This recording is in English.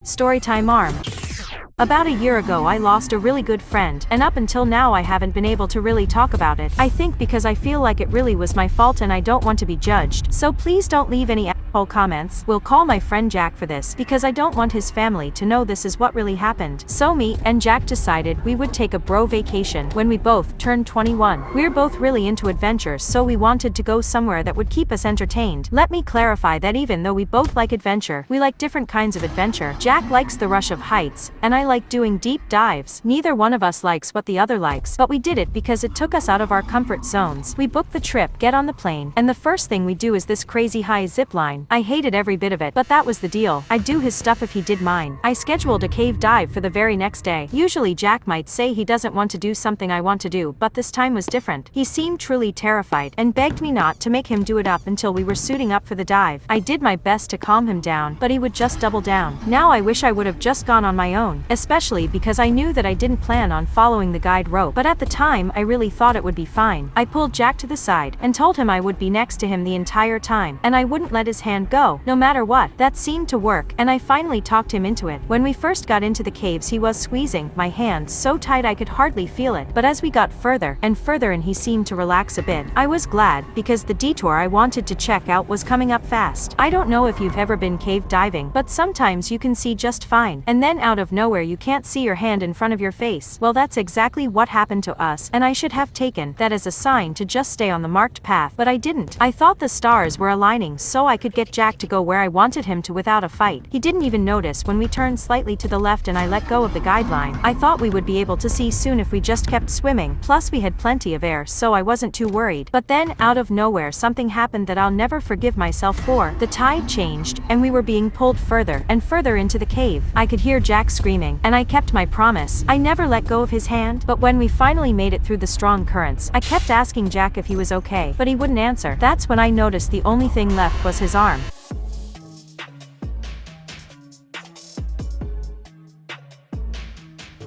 Storytime arm. About a year ago I lost a really good friend, and up until now I haven't been able to really talk about it. I think because I feel like it really was my fault and I don't want to be judged. So please don't leave any asshole comments. We'll call my friend Jack for this, because I don't want his family to know this is what really happened. So me and Jack decided we would take a bro vacation when we both turned 21. We're both really into adventures, so we wanted to go somewhere that would keep us entertained. Let me clarify that even though we both like adventure, we like different kinds of adventure. Jack likes the rush of heights, and I like doing deep dives. Neither one of us likes what the other likes, but we did it because it took us out of our comfort zones. We booked the trip, get on the plane, and the first thing we do is this crazy high zip line. I hated every bit of it, but that was the deal. I'd do his stuff if he did mine. I scheduled a cave dive for the very next day. Usually Jack might say he doesn't want to do something I want to do, but this time was different. He seemed truly terrified and begged me not to make him do it up until we were suiting up for the dive. I did my best to calm him down, but he would just double down. Now I wish I would have just gone on my own, especially because I knew that I didn't plan on following the guide rope, but at the time I really thought it would be fine. I pulled Jack to the side and told him I would be next to him the entire time, and I wouldn't let his hand go, no matter what. That seemed to work, and I finally talked him into it. When we first got into the caves he was squeezing my hand so tight I could hardly feel it, but as we got further and further and he seemed to relax a bit, I was glad, because the detour I wanted to check out was coming up fast. I don't know if you've ever been cave diving, but sometimes you can see just fine, and then out of nowhere you can't see your hand in front of your face. Well, that's exactly what happened to us, and I should have taken that as a sign to just stay on the marked path, but I didn't. I thought the stars were aligning so I could get Jack to go where I wanted him to without a fight. He didn't even notice when we turned slightly to the left and I let go of the guideline. I thought we would be able to see soon if we just kept swimming, plus we had plenty of air, so I wasn't too worried. But then, out of nowhere, something happened that I'll never forgive myself for. The tide changed, and we were being pulled further and further into the cave. I could hear Jack screaming, and I kept my promise. I never let go of his hand, but when we finally made it through the strong currents, I kept asking Jack if he was okay, but he wouldn't answer. That's when I noticed the only thing left was his arm.